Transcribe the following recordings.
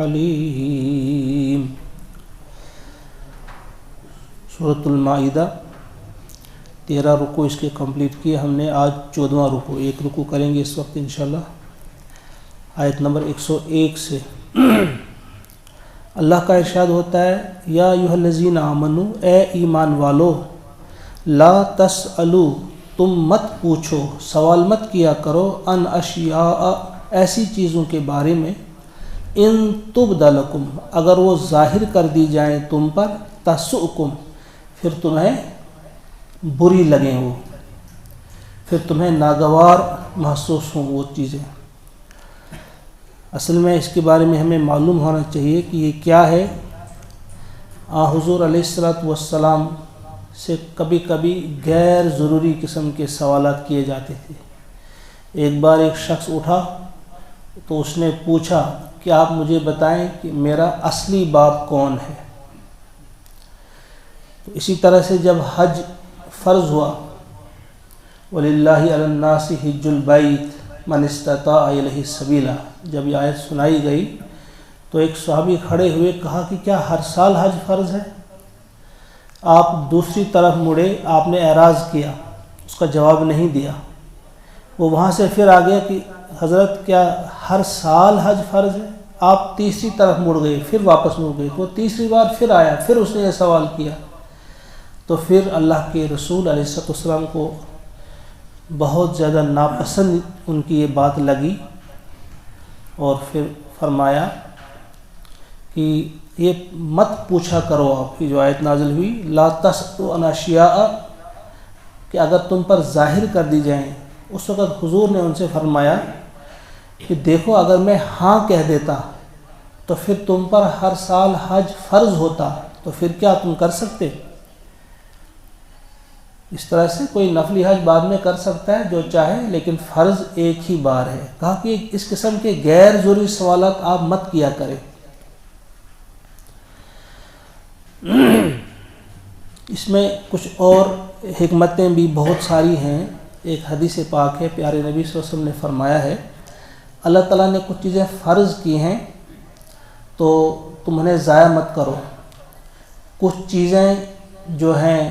حلیم۔ سورۃ المائدہ 13 رکوع اس کے کمپلیٹ کیے ہم نے، آج 14واں رکوع، ایک رکوع کریں گے اس وقت انشاءاللہ، آیت نمبر 101 سے۔ اللہ کا ارشاد ہوتا ہے یا ایھا الذین آمنو، اے ایمان والو، لا تسألوا، تم مت پوچھو، سوال مت کیا کرو، ان اشیاء، ایسی چیزوں کے بارے میں، ان تبد لکم، اگر وہ ظاہر کر دی جائیں تم پر، تسؤکم، پھر تمہیں بری لگیں، وہ پھر تمہیں ناگوار محسوس ہوں وہ چیزیں۔ اصل میں اس کے بارے میں ہمیں معلوم ہونا چاہیے کہ یہ کیا ہے۔ حضور علیہ السلام سے کبھی کبھی غیر ضروری قسم کے سوالات کیے جاتے تھے۔ ایک بار ایک شخص اٹھا تو اس نے پوچھا کہ آپ مجھے بتائیں کہ میرا اصلی باپ کون ہے۔ تو اسی طرح سے جب حج فرض ہوا، وَلِلَّهِ عَلَى النَّاسِ حِجُّ الْبَيْتِ مَنِ اسْتَطَاعَ إِلَيْهِ سَبِيلًا، جب یہ آیت سنائی گئی تو ایک صحابی کھڑے ہوئے، کہا کہ کیا ہر سال حج فرض ہے؟ آپ دوسری طرف مڑے، آپ نے اعراض کیا، اس کا جواب نہیں دیا۔ وہ وہاں سے پھر آ گیا کہ حضرت کیا ہر سال حج فرض ہے؟ آپ تیسری طرف مڑ گئے، پھر واپس مڑ گئے، تو تیسری بار پھر آیا، پھر اس نے یہ سوال کیا۔ تو پھر اللہ کے رسول علیہ السلام کو بہت زیادہ ناپسند ان کی یہ بات لگی، اور پھر فرمایا کہ یہ مت پوچھا کرو، آپ کی جو آیت نازل ہوئی لا تسألوا عن اشیاء، کہ اگر تم پر ظاہر کر دی جائیں۔ اس وقت حضور نے ان سے فرمایا کہ دیکھو اگر میں ہاں کہہ دیتا تو پھر تم پر ہر سال حج فرض ہوتا، تو پھر کیا تم کر سکتے؟ اس طرح سے کوئی نفلی حج بعد میں کر سکتا ہے جو چاہے، لیکن فرض ایک ہی بار ہے۔ کہا کہ اس قسم کے غیر ضروری سوالات آپ مت کیا کریں۔ اس میں کچھ اور حکمتیں بھی بہت ساری ہیں۔ ایک حدیث پاک ہے، پیارے نبی صلی اللہ علیہ وسلم نے فرمایا ہے اللہ تعالیٰ نے کچھ چیزیں فرض کی ہیں تو تم انہیں ضائع مت کرو، کچھ چیزیں جو ہیں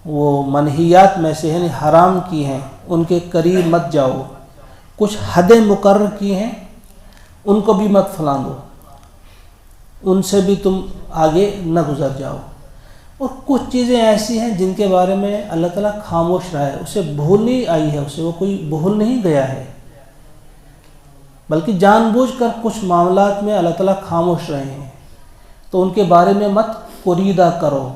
وہ منہیات میں سے یعنی حرام کی ہیں ان کے قریب مت جاؤ، کچھ حدیں مقرر کی ہیں ان کو بھی مت پھلانگو، ان سے بھی تم آگے نہ گزر جاؤ، اور کچھ چیزیں ایسی ہیں جن کے بارے میں اللہ تعالیٰ خاموش رہا ہے، اسے بھول نہیں آئی ہے، اسے وہ کوئی بھول نہیں گیا ہے، بلکہ جان بوجھ کر کچھ معاملات میں اللہ تعالیٰ خاموش رہے ہیں، تو ان کے بارے میں مت پریدہ کرو۔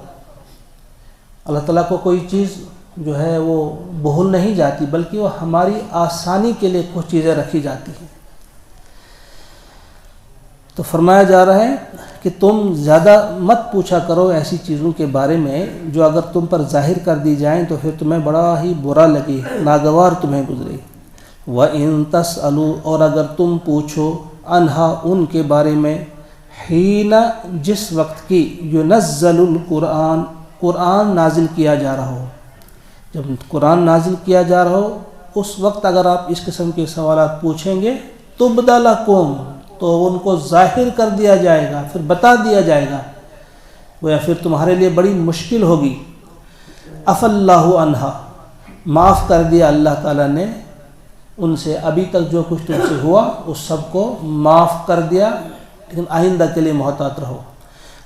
اللہ تعالیٰ کو کوئی چیز جو ہے وہ بھول نہیں جاتی، بلکہ وہ ہماری آسانی کے لیے کچھ چیزیں رکھی جاتی ہیں۔ تو فرمایا جا رہا ہے کہ تم زیادہ مت پوچھا کرو ایسی چیزوں کے بارے میں جو اگر تم پر ظاہر کر دی جائیں تو پھر تمہیں بڑا ہی برا لگے، ناگوار تمہیں گزرے۔ وَإِن تَسْأَلُوا، اور اگر تم پوچھو، انہا، ان کے بارے میں، حین، جس وقت کی، يُنَزَّلُ القرآن، قرآن نازل کیا جا رہا ہو، جب قرآن نازل کیا جا رہا ہو اس وقت اگر آپ اس قسم کے سوالات پوچھیں گے تُبْدَ لَكُمْ، تو ان کو ظاہر کر دیا جائے گا، پھر بتا دیا جائے گا، یا پھر تمہارے لیے بڑی مشکل ہوگی۔ عَفَا اللَّهُ عَنْهَا، معاف کر دیا اللہ تعالیٰ نے ان سے، ابھی تک جو کچھ تم سے ہوا اس سب کو معاف کر دیا، لیکن آئندہ کے لیے محتاط رہو۔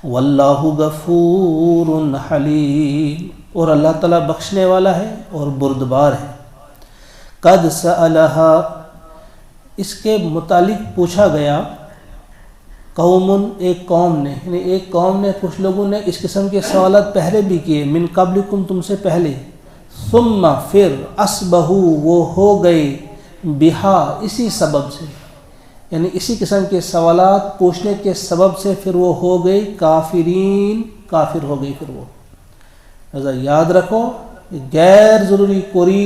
واللہ غفور حلیم، اور اللہ تعالیٰ بخشنے والا ہے اور بردبار ہے۔ قد سألہا، اس کے متعلق پوچھا گیا، قوم، ایک قوم نے، یعنی ایک قوم نے، کچھ لوگوں نے اس قسم کے سوالات پہلے بھی کیے، من قبلکم، تم سے پہلے، ثم، پھر، اصبحوا، وہ ہو گئے، بہا، اسی سبب سے، یعنی اسی قسم کے سوالات پوچھنے کے سبب سے پھر وہ ہو گئی کافرین، کافر ہو گئی۔ پھر وہ لہذا یاد رکھو، غیر ضروری کوئی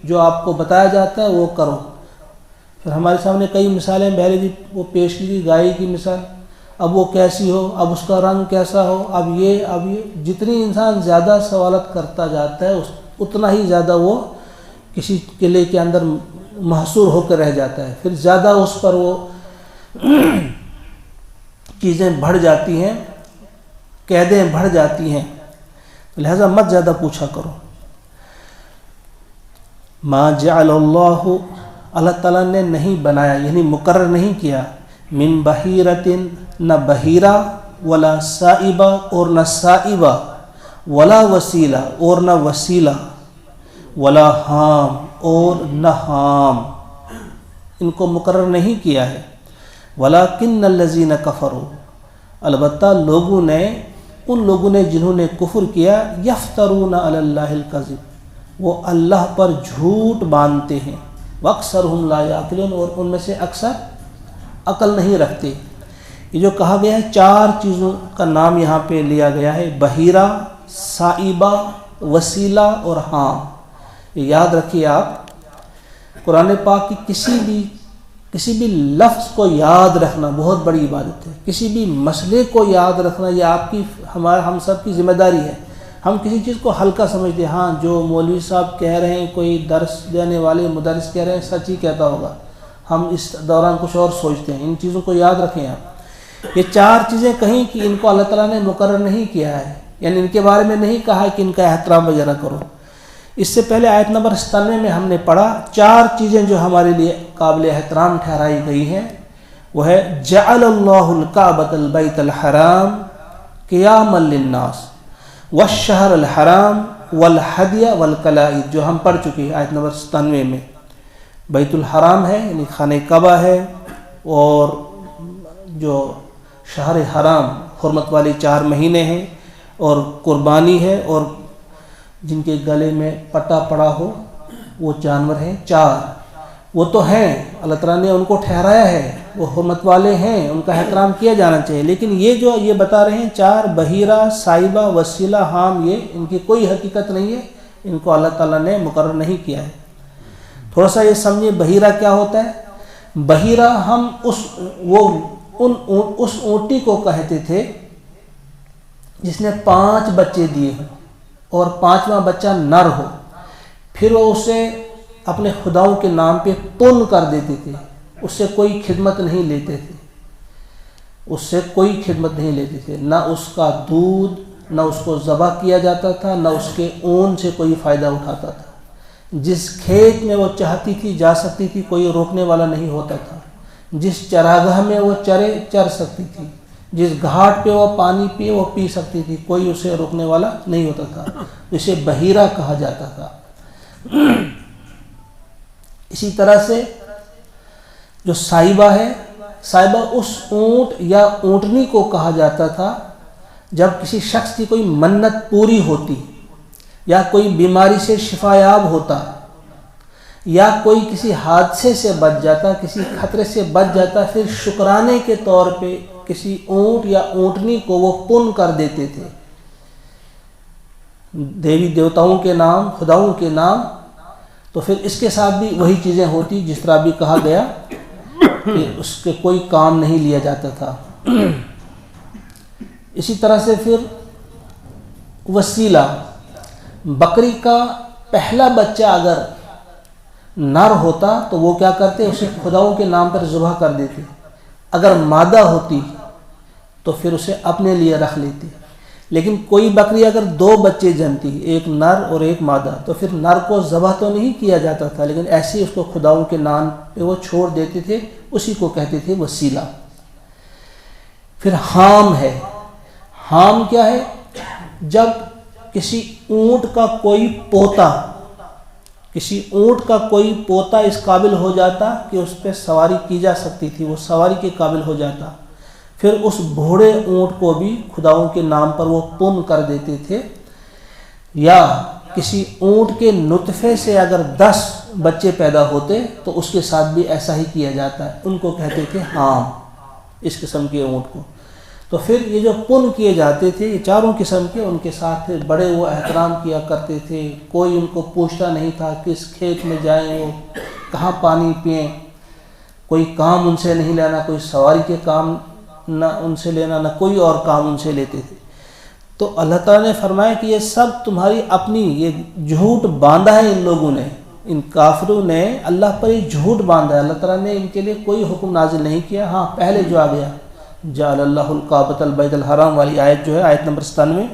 جو آپ کو بتایا جاتا ہے وہ کرو۔ پھر ہمارے سامنے کئی مثالیں پہلے بھی وہ پیش کی گئی، گائے کی مثال، اب وہ کیسی ہو، اب اس کا رنگ کیسا ہو، اب یہ جتنی انسان زیادہ سوالات کرتا جاتا ہے اتنا ہی زیادہ وہ کسی قلعے کے اندر محصور ہو کر رہ جاتا ہے، پھر زیادہ اس پر وہ چیزیں بڑھ جاتی ہیں، قیدیں بڑھ جاتی ہیں، تو لہذا مت زیادہ پوچھا کرو۔ ما جعل اللہ، اللہ تعالیٰ نے نہیں بنایا، یعنی مقرر نہیں کیا، من بحیرۃ، نہ بحیرہ، ولا سائبہ اور نہ سائبہ، ولا وسیلہ اور نہ وسیلہ، ولا حام اور نہ حام، ان کو مقرر نہیں کیا ہے۔ ولاکن الذین کفروا، البتہ ان لوگوں نے جنہوں نے کفر کیا، یفترون علی اللہ الکذب، وہ اللہ پر جھوٹ باندھتے ہیں، واکثرہم لا یعقلون، اور ان میں سے اکثر عقل نہیں رکھتے۔ یہ جو کہا گیا ہے 4 چیزوں کا نام یہاں پہ لیا گیا ہے، بحیرہ، سائبہ، وسیلہ اور حام۔ یہ یاد رکھیے آپ، قرآن پاک کی کسی بھی لفظ کو یاد رکھنا بہت بڑی عبادت ہے۔ کسی بھی مسئلے کو یاد رکھنا یہ آپ کی ہم سب کی ذمہ داری ہے۔ ہم کسی چیز کو ہلکا سمجھتے ہیں، ہاں جو مولوی صاحب کہہ رہے ہیں، کوئی درس دینے والے مدرس کہہ رہے ہیں، سچ ہی کہتا ہوگا، ہم اس دوران کچھ اور سوچتے ہیں۔ ان چیزوں کو یاد رکھیں آپ۔ یہ 4 چیزیں کہیں کہ ان کو اللہ تعالیٰ نے مقرر نہیں کیا ہے، یعنی ان کے بارے میں نہیں کہا کہ ان کا احترام وغیرہ کرو۔ اس سے پہلے آیت نمبر 97 میں ہم نے پڑھا 4 چیزیں جو ہمارے لیے قابل احترام ٹھہرائی گئی ہیں، وہ ہے جعل اللہ الکعبۃ البیت الحرام قیاما للناس والشہر الحرام والہدی والقلائد، جو ہم پڑھ چکے ہیں آیت نمبر 97 میں۔ بیت الحرام ہے یعنی خانہ کعبہ ہے، اور جو شہر حرام حرمت والے 4 مہینے ہیں، اور قربانی ہے، اور جن کے گلے میں پٹا پڑا ہو وہ جانور ہیں 4۔ وہ تو ہیں، اللہ تعالیٰ نے ان کو ٹھہرایا ہے، وہ حرمت والے ہیں، ان کا احترام کیا جانا چاہیے۔ لیکن یہ بتا رہے ہیں 4 بحیرہ، سائبہ، وسیلہ، حام، یہ ان کی کوئی حقیقت نہیں ہے، ان کو اللہ تعالیٰ نے مقرر نہیں کیا ہے۔ تھوڑا سا یہ سمجھے بحیرہ کیا ہوتا ہے۔ بحیرہ ہم اس اونٹی کو کہتے تھے جس نے 5 بچے دیے ہیں اور 5واں بچہ نر ہو، پھر وہ اسے اپنے خداؤں کے نام پہ پن کر دیتے تھے، اس سے کوئی خدمت نہیں لیتے تھے، نہ اس کا دودھ، نہ اس کو ذبح کیا جاتا تھا، نہ اس کے اون سے کوئی فائدہ اٹھاتا تھا۔ جس کھیت میں وہ چاہتی تھی جا سکتی تھی، کوئی روکنے والا نہیں ہوتا تھا۔ جس چراگاہ میں وہ چر سکتی تھی، جس گھاٹ پہ وہ پانی پیے وہ پی سکتی تھی، کوئی اسے روکنے والا نہیں ہوتا تھا، اسے بحیرہ کہا جاتا تھا۔ اسی طرح سے جو سائبہ ہے، سائبہ اس اونٹ یا اونٹنی کو کہا جاتا تھا جب کسی شخص کی کوئی منت پوری ہوتی، یا کوئی بیماری سے شفا یاب ہوتا، یا کوئی کسی حادثے سے بچ جاتا، کسی خطرے سے بچ جاتا، پھر شکرانے کے طور پہ کسی اونٹ یا اونٹنی کو وہ پن کر دیتے تھے، دیوی دیوتاؤں کے نام، خداؤں کے نام۔ تو پھر اس کے ساتھ بھی وہی چیزیں ہوتی جس طرح بھی کہا گیا کہ اس کے کوئی کام نہیں لیا جاتا تھا۔ اسی طرح سے پھر وسیلہ، بکری کا پہلا بچہ اگر نر ہوتا تو وہ کیا کرتے، اسے خداؤں کے نام پر ذبح کر دیتے، اگر مادہ ہوتی تو پھر اسے اپنے لیے رکھ لیتے۔ لیکن کوئی بکری اگر 2 بچے جنتی، ایک نر اور ایک مادہ، تو پھر نر کو ذبح تو نہیں کیا جاتا تھا، لیکن ایسے ہی اس کو خداؤں کے نام پہ وہ چھوڑ دیتے تھے، اسی کو کہتے تھے وسیلہ۔ پھر حام ہے، حام کیا ہے، جب کسی اونٹ کا کوئی پوتا اس قابل ہو جاتا کہ اس پہ سواری کی جا سکتی تھی، وہ سواری کے قابل ہو جاتا، پھر اس بوڑھے اونٹ کو بھی خداؤں کے نام پر وہ پن کر دیتے تھے۔ یا کسی اونٹ کے نطفے سے اگر 10 بچے پیدا ہوتے تو اس کے ساتھ بھی ایسا ہی کیا جاتا ہے، ان کو کہتے تھے حام، اس قسم کے اونٹ کو۔ تو پھر یہ جو پن کیے جاتے تھے، یہ 4 قسم کے، ان کے ساتھ پھر بڑے وہ احترام کیا کرتے تھے، کوئی ان کو پوچھتا نہیں تھا کس کھیت میں جائیں، وہ کہاں پانی پئیں، کوئی کام ان سے نہیں لینا، کوئی سواری کے کام نہ ان سے لینا، نہ کوئی اور کام ان سے لیتے تھے۔ تو اللہ تعالیٰ نے فرمایا کہ یہ سب تمہاری اپنی، یہ جھوٹ باندھا ہے ان لوگوں نے، ان کافروں نے اللہ پر یہ جھوٹ باندھا ہے۔ اللہ تعالیٰ نے ان کے لیے کوئی حکم نازل نہیں کیا، ہاں پہلے جو آ گیا جعل اللہ الکعبۃ البیت الحرام والی آیت جو ہے، آیت نمبر 97،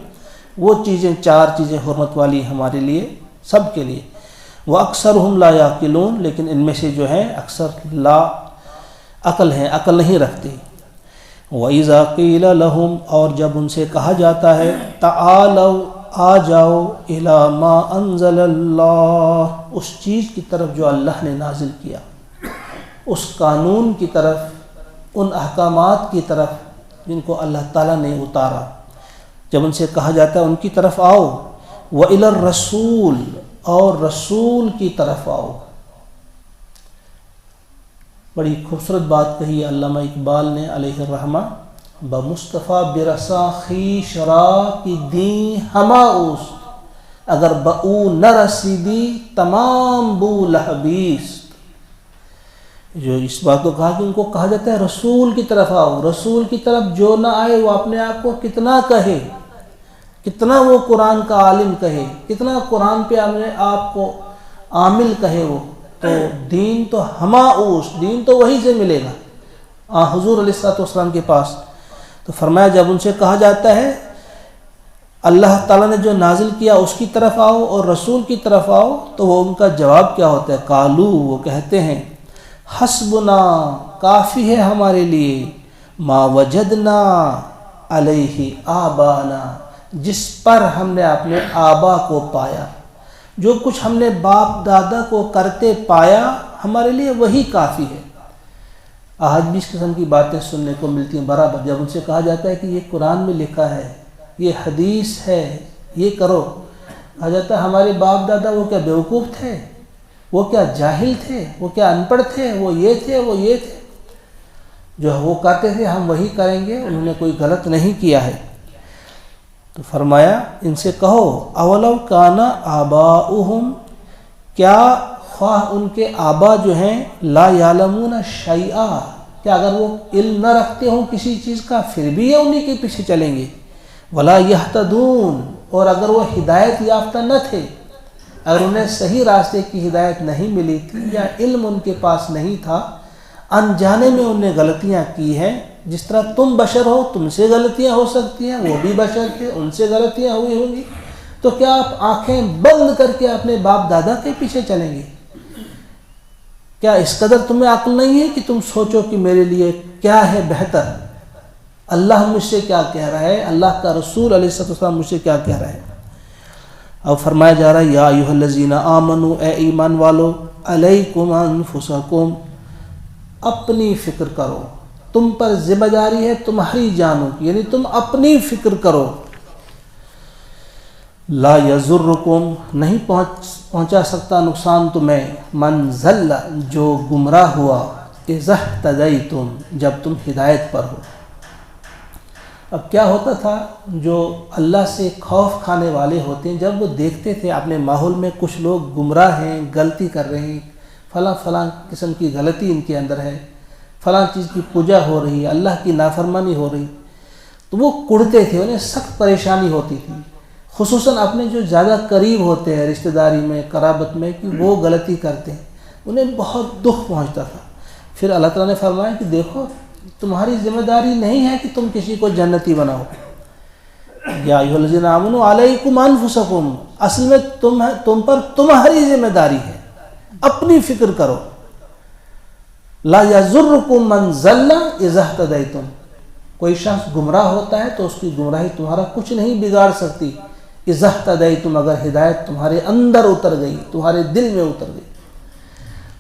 وہ چیزیں 4 چیزیں حرمت والی ہمارے لیے، سب کے لیے. وَأَكْثَرُهُمْ لَا يَعْقِلُونَ، لیکن ان میں سے جو ہیں اکثر لا عقل ہیں، عقل نہیں رکھتے. وَإِذَا قِيلَ لَهُمْ، اور جب ان سے کہا جاتا ہے تَعَالَوْا، آ جاؤ، إِلَى مَا أَنزَلَ اللَّهُ، اس چیز کی طرف جو اللہ نے نازل کیا، اس قانون کی طرف، ان احکامات کی طرف جن کو اللہ تعالیٰ نے اتارا. جب ان سے کہا جاتا ہے ان کی طرف آؤ. وَإِلَى الرَّسُولِ، اور رسول کی طرف آؤ. بڑی خوبصورت بات کہی ہے علامہ اقبال نے علیہ الرحمہ، بمصطفیٰ برسا خویش را کی دیں ہما اوست، اگر بہو نہ رسیدی تمام بو لہبیست. جو اس بات کو کہا کہ ان کو کہا جاتا ہے رسول کی طرف آؤ. رسول کی طرف جو نہ آئے وہ اپنے آپ کو کتنا کہے، کتنا وہ قرآن کا عالم کہے، کتنا قرآن پہ اپنے آپ کو عامل کہے، وہ تو دین تو ہما اوس، دین تو وہی سے ملے گا حضور علیہ السلام کے پاس. تو فرمایا جب ان سے کہا جاتا ہے اللہ تعالیٰ نے جو نازل کیا اس کی طرف آؤ اور رسول کی طرف آؤ، تو وہ ان کا جواب کیا ہوتا ہے؟ قالو، وہ کہتے ہیں حسبنا، کافی ہے ہمارے لیے، ما وجدنا علیہ آبانا، جس پر ہم نے اپنے آبا کو پایا، جو کچھ ہم نے باپ دادا کو کرتے پایا، ہمارے لیے وہی کافی ہے. آج بھی اس قسم کی باتیں سننے کو ملتی ہیں برابر. جب ان سے کہا جاتا ہے کہ یہ قرآن میں لکھا ہے، یہ حدیث ہے، یہ کرو، کہا جاتا ہے ہمارے باپ دادا وہ کیا بیوقوف تھے، وہ کیا جاہل تھے، وہ کیا ان پڑھ تھے، وہ یہ تھے، وہ یہ تھے، جو وہ کہتے تھے ہم وہی کریں گے، انہوں نے کوئی غلط نہیں کیا ہے. تو فرمایا ان سے کہو اولو کانا آباؤہم، کیا خواہ ان کے آبا جو ہیں لا یعلمون شیئا، کہ اگر وہ علم نہ رکھتے ہوں کسی چیز کا پھر بھی یہ انہی کے پیچھے چلیں گے. ولا یہتدون، اور اگر وہ ہدایت یافتہ نہ تھے، اگر انہیں صحیح راستے کی ہدایت نہیں ملی تھی یا علم ان کے پاس نہیں تھا، انجانے میں انہیں غلطیاں کی ہیں. جس طرح تم بشر ہو، تم سے غلطیاں ہو سکتی ہیں، وہ بھی بشر تھے، ان سے غلطیاں ہوئی ہوں گی، تو کیا آپ آنکھیں بند کر کے اپنے باپ دادا کے پیچھے چلیں گے؟ کیا اس قدر تمہیں عقل نہیں ہے کہ تم سوچو کہ میرے لیے کیا ہے بہتر، اللہ مجھ سے کیا کہہ رہا ہے، اللہ کا رسول علیہ السلام مجھ سے کیا کہہ رہا ہے. اب فرمایا جا رہا ہے یا ایھا الذین آمنوا، اے ایمان والو، علیکم انفسکم، اپنی فکر کرو، تم پر ذمہ داری ہے تمہاری جانوں کی، یعنی تم اپنی فکر کرو. لا یضرکم، نہیں پہنچا سکتا نقصان تمہیں، من ضل، جو گمراہ ہوا، اذا اہتدیتم، جب تم ہدایت پر ہو. اب کیا ہوتا تھا، جو اللہ سے خوف کھانے والے ہوتے ہیں، جب وہ دیکھتے تھے اپنے ماحول میں کچھ لوگ گمراہ ہیں، غلطی کر رہے ہیں، فلاں قسم کی غلطی ان کے اندر ہے، فلاں چیز کی پوجا ہو رہی ہے، اللہ کی نافرمانی ہو رہی، تو وہ کڑتے تھے، انہیں سخت پریشانی ہوتی تھی. خصوصاً اپنے جو زیادہ قریب ہوتے ہیں رشتہ داری میں، قرابت میں، کہ وہ غلطی کرتے ہیں، انہیں بہت دکھ پہنچتا تھا. پھر اللہ تعالیٰ نے فرمایا کہ دیکھو تمہاری ذمہ داری نہیں ہے کہ تم کسی کو جنتی بناؤ. یا ایھا الذین آمنوا علیکم انفسکم، اصل میں تم پر تمہاری ذمہ داری ہے، اپنی فکر کرو. لا یضرکم من ضل اذا اہتدیتم، کوئی شخص گمراہ ہوتا ہے تو اس کی گمراہی تمہارا کچھ نہیں بگاڑ سکتی، اذا اہتدیتم، اگر ہدایت تمہارے اندر اتر گئی، تمہارے دل میں اتر گئی.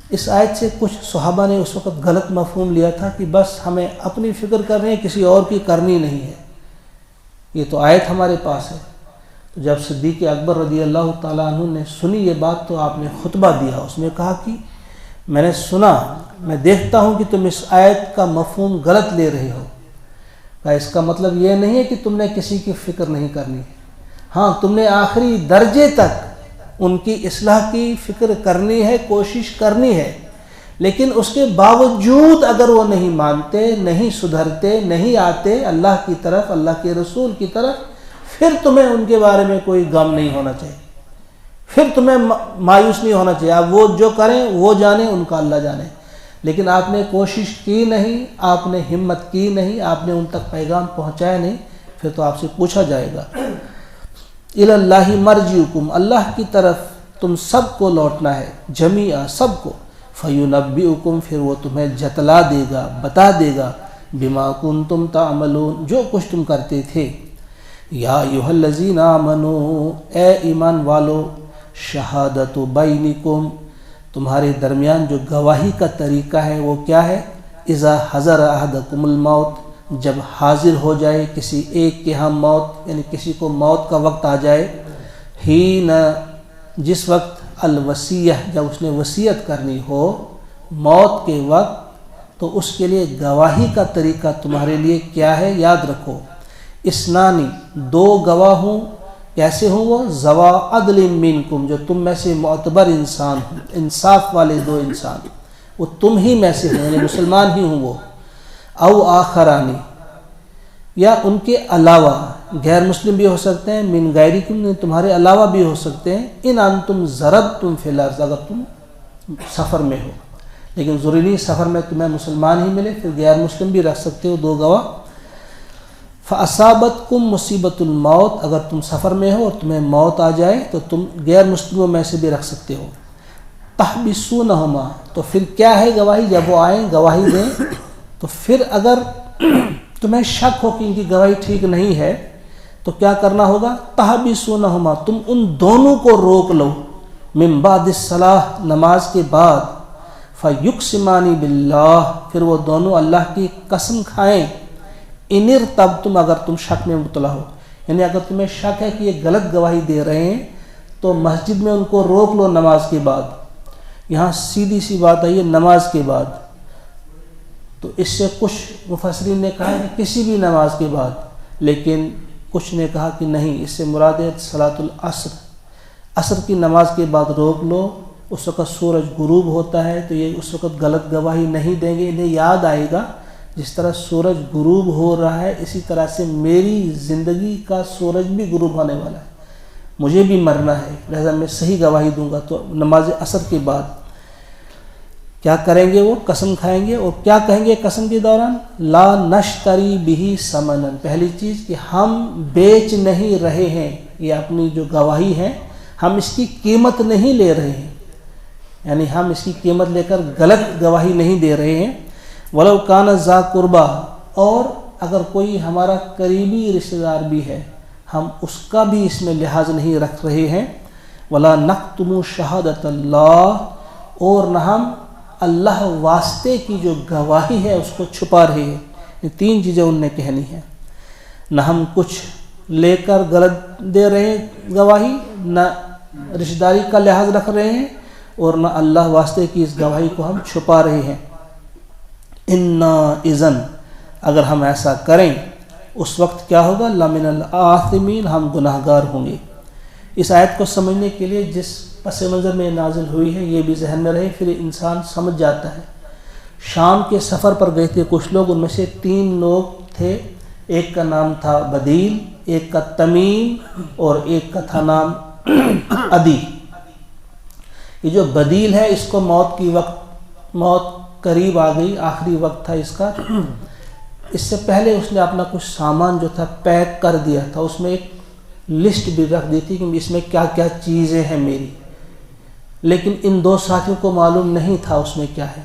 اس آیت سے کچھ صحابہ نے اس وقت غلط مفہوم لیا تھا کہ بس ہمیں اپنی فکر کرنی ہے، کسی اور کی کرنی نہیں ہے، یہ تو آیت ہمارے پاس ہے. تو جب صدیق اکبر رضی اللہ تعالیٰ عنہ نے سنی یہ بات، تو آپ نے خطبہ دیا، اس میں کہا کہ میں نے سنا، میں دیکھتا ہوں کہ تم اس آیت کا مفہوم غلط لے رہے ہو. اس کا مطلب یہ نہیں ہے کہ تم نے کسی کی فکر نہیں کرنی ہے، ہاں تم نے آخری درجے تک ان کی اصلاح کی فکر کرنی ہے، کوشش کرنی ہے، لیکن اس کے باوجود اگر وہ نہیں مانتے، نہیں سدھرتے، نہیں آتے اللہ کی طرف، اللہ کے رسول کی طرف، پھر تمہیں ان کے بارے میں کوئی غم نہیں ہونا چاہیے، پھر تمہیں مایوس نہیں ہونا چاہیے. اب وہ جو کریں وہ جانے، ان کا اللہ جانے. لیکن آپ نے کوشش کی نہیں، آپ نے ہمت کی نہیں، آپ نے ان تک پیغام پہنچایا نہیں، پھر تو آپ سے پوچھا جائے گا۔ الی اللہ مرجعکم، اللہ کی طرف تم سب کو لوٹنا ہے، جمیعا سب کو، فینبئکم، پھر وہ تمہیں جتلا دے گا، بتا دے گا، بما کنتم تعملون، جو کچھ تم کرتے تھے۔ یا ایھا الذین آمنوا، اے ایمان والو، شہادت بینکم، تمہارے درمیان جو گواہی کا طریقہ ہے وہ کیا ہے؟ اذا حضر احدکم الموت، جب حاضر ہو جائے کسی ایک کے ہاں موت، یعنی کسی کو موت کا وقت آ جائے، حین، جس وقت، الوصیہ، جب اس نے وصیت کرنی ہو موت کے وقت، تو اس کے لیے گواہی کا طریقہ تمہارے لیے کیا ہے؟ یاد رکھو، اسنانی، دو گواہ ہوں، کیسے ہوں وہ؟ ذوا عدل منکم، جو تم میں سے معتبر انسان ہوں، انصاف والے دو انسان، وہ تم ہی میں سے ہوں، یعنی مسلمان ہی ہوں وہ، او آخرانی، یا ان کے علاوہ، غیر مسلم بھی ہو سکتے ہیں، من غیرکم، تمہارے علاوہ بھی ہو سکتے ہیں، ان انتم ضربتم فی الارض، اگر تم سفر میں ہو، لیکن ضروری نہیں سفر میں تمہیں مسلمان ہی ملے، پھر غیر مسلم بھی رکھ سکتے ہو دو گواہ۔ فاصابتکم مصیبت الموت، اگر تم سفر میں ہو اور تمہیں موت آ جائے تو تم غیر مسلموں میں سے بھی رکھ سکتے ہو۔ تحبسونہما، تو پھر کیا ہے گواہی؟ جب وہ آئیں گواہی دیں تو پھر اگر تمہیں شک ہو کہ ان کی گواہی ٹھیک نہیں ہے تو کیا کرنا ہوگا؟ تحبسونہما، تم ان دونوں کو روک لو، من بعد الصلاۃ، نماز کے بعد، فیقسمان باللہ، پھر وہ دونوں اللہ کی قسم کھائیں، ان ارتبتم، اگر تم شک میں مبتلا ہو، یعنی اگر تمہیں شک ہے کہ یہ غلط گواہی دے رہے ہیں تو مسجد میں ان کو روک لو نماز کے بعد۔ یہاں سیدھی سی بات آئی ہے نماز کے بعد، تو اس سے کچھ مفسرین نے کہا کہ کسی بھی نماز کے بعد، لیکن کچھ نے کہا کہ نہیں، اس سے مراد ہے صلاۃ العصر، عصر کی نماز کے بعد روک لو، اس وقت سورج غروب ہوتا ہے تو یہ اس وقت غلط گواہی نہیں دیں گے، انہیں یاد آئے گا جس طرح سورج غروب ہو رہا ہے اسی طرح سے میری زندگی کا سورج بھی غروب ہونے والا ہے، مجھے بھی مرنا ہے، لہذا میں صحیح گواہی دوں گا۔ تو نماز عصر کے بعد کیا کریں گے؟ وہ قسم کھائیں گے، اور کیا کہیں گے قسم کے دوران؟ لا نشتری بہ ثمنا، پہلی چیز کہ ہم بیچ نہیں رہے ہیں، یہ اپنی جو گواہی ہے ہم اس کی قیمت نہیں لے رہے ہیں، یعنی ہم اس کی قیمت لے کر غلط گواہی نہیں دے رہے ہیں۔ ولو کان ذا قربا، اور اگر کوئی ہمارا قریبی رشتہ دار بھی ہے ہم اس کا بھی اس میں لحاظ نہیں رکھ رہے ہیں۔ ولا نکتم شہادت اللہ، اور نہ ہم اللہ واسطے کی جو گواہی ہے اس کو چھپا رہے ہیں۔ یہ تین چیزیں ان نے کہنی ہیں، نہ ہم کچھ لے کر غلط دے رہے ہیں گواہی، نہ رشتہ داری کا لحاظ رکھ رہے ہیں، اور نہ اللہ واسطے کی اس گواہی کو ہم چھپا رہے ہیں۔ انا اذن، اگر ہم ایسا کریں اس وقت کیا ہوگا؟ لمن الآثمین، ہم گناہ گار ہوں گے۔ اس آیت کو سمجھنے کے لیے جس پس منظر میں نازل ہوئی ہے یہ بھی ذہن میں رہے، پھر انسان سمجھ جاتا ہے۔ شام کے سفر پر گئے تھے کچھ لوگ، ان میں سے 3 لوگ تھے، ایک کا نام تھا بدیل، ایک کا تمیم، اور ایک کا تھا نام عدی۔ یہ جو بدیل ہے اس کو موت قریب آ گئی، آخری وقت تھا اس کا، اس سے پہلے اس نے اپنا کچھ سامان جو تھا پیک کر دیا تھا، اس میں ایک لسٹ بھی رکھ دی تھی کہ اس میں کیا کیا چیزیں ہیں میری، لیکن ان 2 ساتھیوں کو معلوم نہیں تھا اس میں کیا ہے۔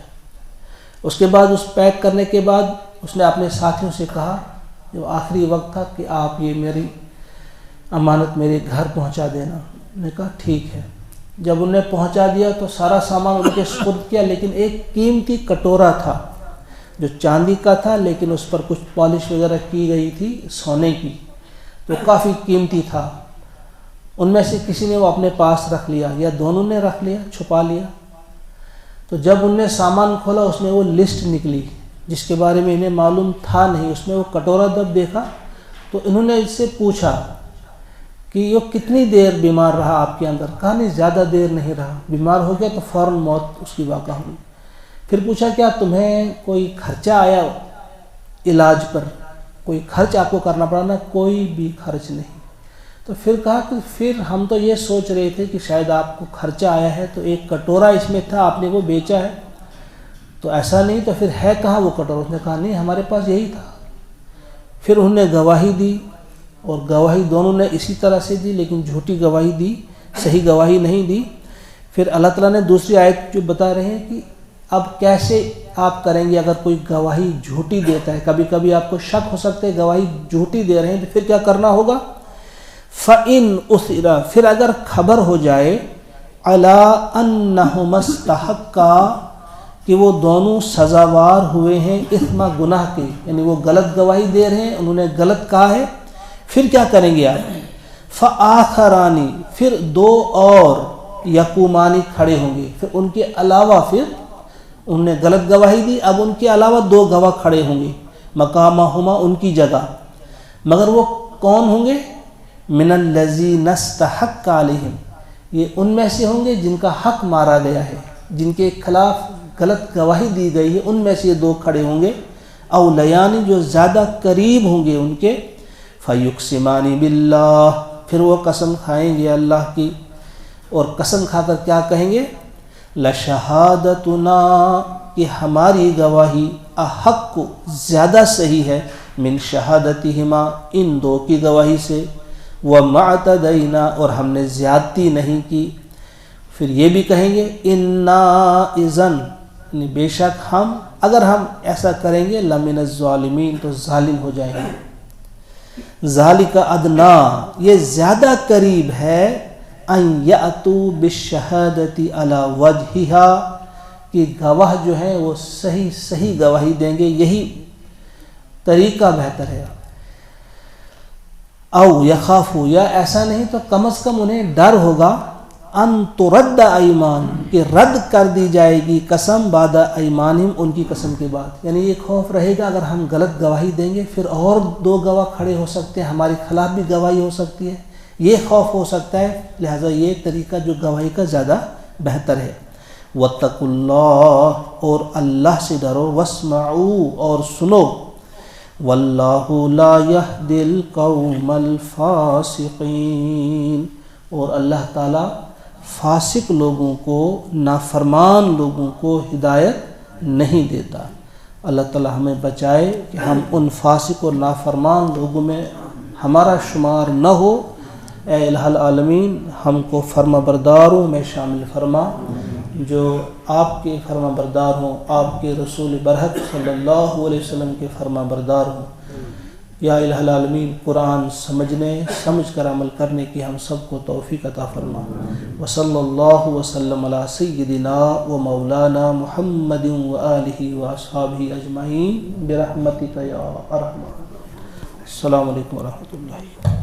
اس کے بعد اس پیک کرنے کے بعد اس نے اپنے ساتھیوں سے کہا، جو آخری وقت تھا، کہ آپ یہ میری امانت میرے گھر پہنچا دینا۔ نے کہا ٹھیک ہے۔ جب انہیں پہنچا دیا تو سارا سامان ان کے سپرد کیا، لیکن ایک قیمتی کٹورا تھا جو چاندی کا تھا، لیکن اس پر کچھ پالش وغیرہ کی گئی تھی سونے کی، تو کافی قیمتی تھا۔ ان میں سے کسی نے وہ اپنے پاس رکھ لیا یا دونوں نے رکھ لیا، چھپا لیا۔ تو جب ان نے سامان کھولا اس میں وہ لسٹ نکلی جس کے بارے میں انہیں معلوم تھا نہیں، اس میں وہ کٹورا جب دیکھا تو انہوں نے اس سے پوچھا کہ یہ کتنی دیر بیمار رہا آپ کے اندر؟ کہا نہیں زیادہ دیر نہیں رہا، بیمار ہو گیا تو فوراً موت اس کی واقع ہوئی۔ پھر پوچھا کیا تمہیں کوئی خرچہ آیا علاج پر، کوئی خرچ آپ کو کرنا پڑا؟ نہ کوئی بھی خرچ نہیں۔ تو پھر کہا کہ پھر ہم تو یہ سوچ رہے تھے کہ شاید آپ کو خرچہ آیا ہے، تو ایک کٹورا اس میں تھا، آپ نے وہ بیچا ہے۔ تو ایسا نہیں تو پھر ہے کہاں وہ کٹورا؟ اس نے کہا نہیں ہمارے پاس یہی تھا. پھر انہوں نے گواہی دی اور گواہی دونوں نے اسی طرح سے دی لیکن جھوٹی گواہی دی، صحیح گواہی نہیں دی. پھر اللہ تعالیٰ نے دوسری آیت جو بتا رہے ہیں کہ اب کیسے آپ کریں گے اگر کوئی گواہی جھوٹی دیتا ہے. کبھی کبھی آپ کو شک ہو سکتا ہے گواہی جھوٹی دے رہے ہیں تو پھر کیا کرنا ہوگا؟ فَإِنْ أُثِرَ، پھر اگر خبر ہو جائے عَلَىٰ أَنَّهُمَا اسْتَحَقَّا، کہ وہ دونوں سزاوار ہوئے ہیں اثما گناہ کے، یعنی وہ غلط گواہی دے رہے ہیں، انہوں نے غلط کہا ہے، پھر کیا کریں گے آپ؟ فَآخَرَانِ، پھر دو اور یقومانی کھڑے ہوں گے، پھر ان کے علاوہ، پھر انہوں نے غلط گواہی دی، اب ان کے علاوہ دو گواہ کھڑے ہوں گے، مقامہما، ان کی جگہ. مگر وہ کون ہوں گے؟ من الذین استحق علیہم، یہ ان میں سے ہوں گے جن کا حق مارا گیا ہے، جن کے خلاف غلط گواہی دی گئی ہے، ان میں سے یہ دو کھڑے ہوں گے. اولیانی، جو زیادہ قریب ہوں گے ان کے. فیقسمان باللہ، پھر وہ قسم کھائیں گے اللہ کی، اور قسم کھا کر کیا کہیں گے؟ لشہادتنا، کہ ہماری گواہی احق، زیادہ صحیح ہے، من شہادتہما، ان دو کی گواہی سے، وما اعتدینا، اور ہم نے زیادتی نہیں کی. پھر یہ بھی کہیں گے انا اذن، یعنی بے شک ہم، اگر ہم ایسا کریں گے، لمن الظالمین، تو ظالم ہو جائیں گے. ذالک ادنا، یہ زیادہ قریب ہے، ان یاتوا بالشہادۃ علی وجہہا، کہ گواہ جو ہیں وہ صحیح گواہی دیں گے، یہی طریقہ بہتر ہے. او یخافوا، یا ایسا نہیں تو کم از کم انہیں ڈر ہوگا، ان ترد ایمان، کہ رد کر دی جائے گی قسم، بعد ایمانہم، ان کی قسم کے بعد. یعنی یہ خوف رہے گا اگر ہم غلط گواہی دیں گے پھر اور دو گواہ کھڑے ہو سکتے ہیں، ہمارے خلاف بھی گواہی ہو سکتی ہے، یہ خوف ہو سکتا ہے. لہٰذا یہ طریقہ جو گواہی کا زیادہ بہتر ہے. واتقوا اللہ، اور اللہ سے ڈرو، واسمعوا، اور سنو، واللہ لا یہدی القوم الفاسقین، اور اللہ تعالیٰ فاسق لوگوں کو، نافرمان لوگوں کو ہدایت نہیں دیتا. اللہ تعالیٰ ہمیں بچائے کہ ہم ان فاسق اور نافرمان لوگوں میں ہمارا شمار نہ ہو. اے الہ العالمین، ہم کو فرما برداروں میں شامل فرما، جو آپ کے فرما بردار ہوں، آپ کے رسول برحق صلی اللہ علیہ وسلم کے فرما بردار ہوں. یا الہ العالمین، قرآن سمجھ کر عمل کرنے کی ہم سب کو توفیق عطا فرما. وصلی اللہ وسلم علی سیدنا و مولانا محمد و آلہ و اصحابہ اجمعین برحمتک یا ارحم. السلام علیکم ورحمۃ اللہ.